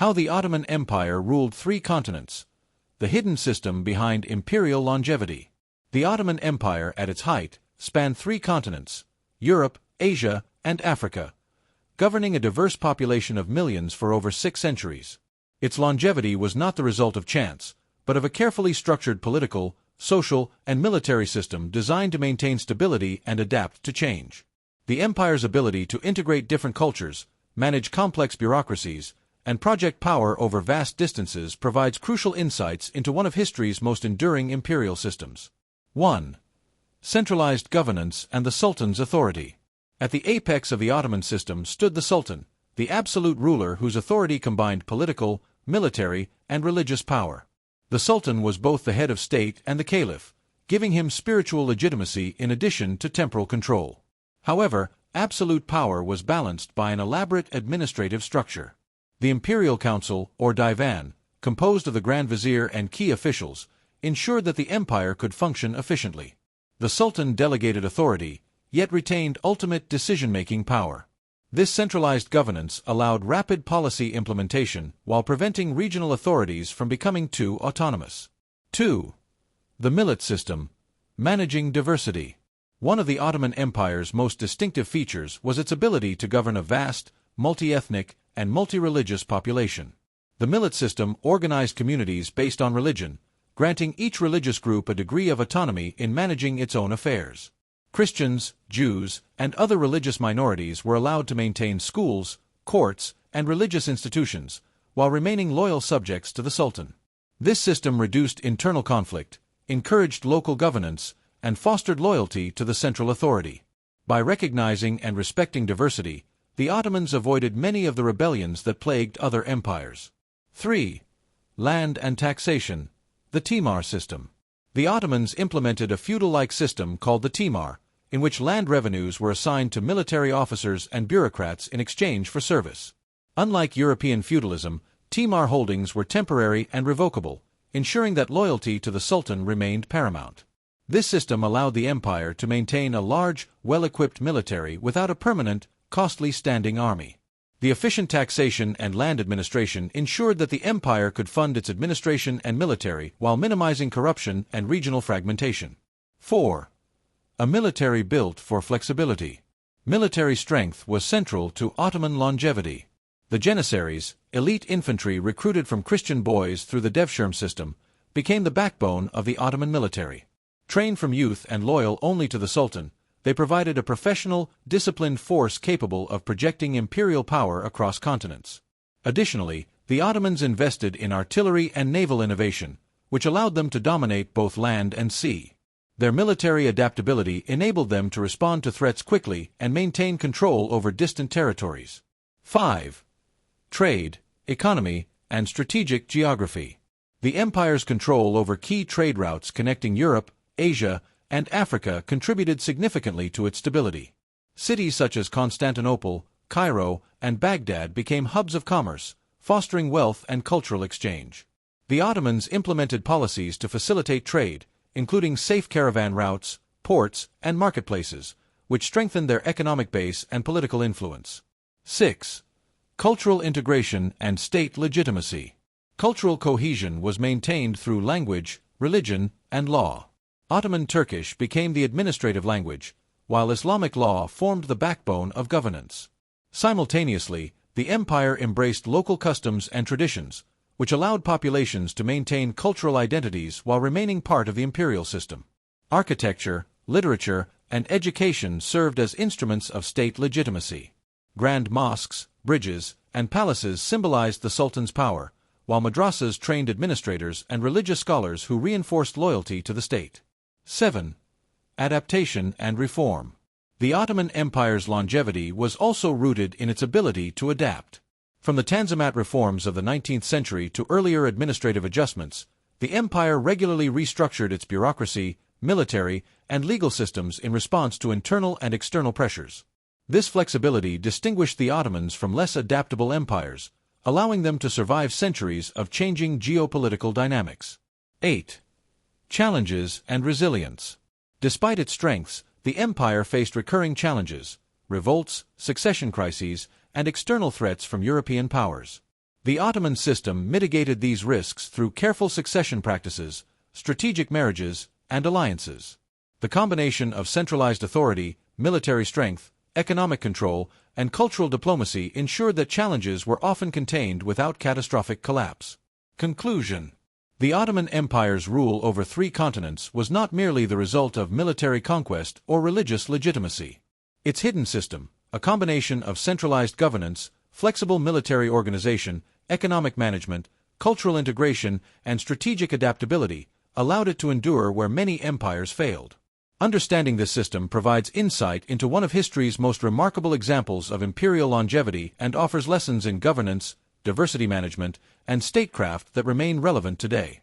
How the Ottoman Empire ruled 3 continents. The hidden system behind imperial longevity. The Ottoman Empire, at its height, spanned 3 continents: Europe, Asia, and Africa, governing a diverse population of millions for over 6 centuries. Its longevity was not the result of chance, but of a carefully structured political, social, and military system designed to maintain stability and adapt to change. The empire's ability to integrate different cultures, manage complex bureaucracies, and project power over vast distances provides crucial insights into one of history's most enduring imperial systems. 1. Centralized governance and the Sultan's authority. At the apex of the Ottoman system stood the Sultan, the absolute ruler whose authority combined political, military, and religious power. The Sultan was both the head of state and the caliph, giving him spiritual legitimacy in addition to temporal control. However, absolute power was balanced by an elaborate administrative structure. The Imperial Council, or Divan, composed of the Grand Vizier and key officials, ensured that the empire could function efficiently. The Sultan delegated authority, yet retained ultimate decision-making power. This centralized governance allowed rapid policy implementation while preventing regional authorities from becoming too autonomous. 2. The Millet system, managing diversity. One of the Ottoman Empire's most distinctive features was its ability to govern a vast, multi-ethnic, and multi-religious population. The Millet system organized communities based on religion, granting each religious group a degree of autonomy in managing its own affairs. Christians, Jews, and other religious minorities were allowed to maintain schools, courts, and religious institutions, while remaining loyal subjects to the Sultan. This system reduced internal conflict, encouraged local governance, and fostered loyalty to the central authority. By recognizing and respecting diversity, the Ottomans avoided many of the rebellions that plagued other empires. 3. Land and taxation, the Timar system. The Ottomans implemented a feudal-like system called the Timar, in which land revenues were assigned to military officers and bureaucrats in exchange for service. Unlike European feudalism, Timar holdings were temporary and revocable, ensuring that loyalty to the Sultan remained paramount. This system allowed the empire to maintain a large, well-equipped military without a permanent, costly standing army. The efficient taxation and land administration ensured that the empire could fund its administration and military while minimizing corruption and regional fragmentation. 4. A military built for flexibility. Military strength was central to Ottoman longevity. The Janissaries, elite infantry recruited from Christian boys through the Devshirme system, became the backbone of the Ottoman military. Trained from youth and loyal only to the Sultan, they provided a professional, disciplined force capable of projecting imperial power across continents. Additionally, the Ottomans invested in artillery and naval innovation, which allowed them to dominate both land and sea. Their military adaptability enabled them to respond to threats quickly and maintain control over distant territories. 5. Trade, economy, and strategic geography. The empire's control over key trade routes connecting Europe, Asia, and Africa contributed significantly to its stability. Cities such as Constantinople, Cairo, and Baghdad became hubs of commerce, fostering wealth and cultural exchange. The Ottomans implemented policies to facilitate trade, including safe caravan routes, ports, and marketplaces, which strengthened their economic base and political influence. 6. Cultural integration and state legitimacy. Cultural cohesion was maintained through language, religion, and law. Ottoman Turkish became the administrative language, while Islamic law formed the backbone of governance. Simultaneously, the empire embraced local customs and traditions, which allowed populations to maintain cultural identities while remaining part of the imperial system. Architecture, literature, and education served as instruments of state legitimacy. Grand mosques, bridges, and palaces symbolized the Sultan's power, while madrasas trained administrators and religious scholars who reinforced loyalty to the state. 7. Adaptation and reform. The Ottoman Empire's longevity was also rooted in its ability to adapt. From the Tanzimat reforms of the 19th century to earlier administrative adjustments, the empire regularly restructured its bureaucracy, military, and legal systems in response to internal and external pressures. This flexibility distinguished the Ottomans from less adaptable empires, allowing them to survive centuries of changing geopolitical dynamics. 8. Challenges and resilience. Despite its strengths, the empire faced recurring challenges, revolts, succession crises, and external threats from European powers. The Ottoman system mitigated these risks through careful succession practices, strategic marriages, and alliances. The combination of centralized authority, military strength, economic control, and cultural diplomacy ensured that challenges were often contained without catastrophic collapse. Conclusion. The Ottoman Empire's rule over 3 continents was not merely the result of military conquest or religious legitimacy. Its hidden system, a combination of centralized governance, flexible military organization, economic management, cultural integration, and strategic adaptability, allowed it to endure where many empires failed. Understanding this system provides insight into one of history's most remarkable examples of imperial longevity and offers lessons in governance, diversity management, and statecraft that remain relevant today.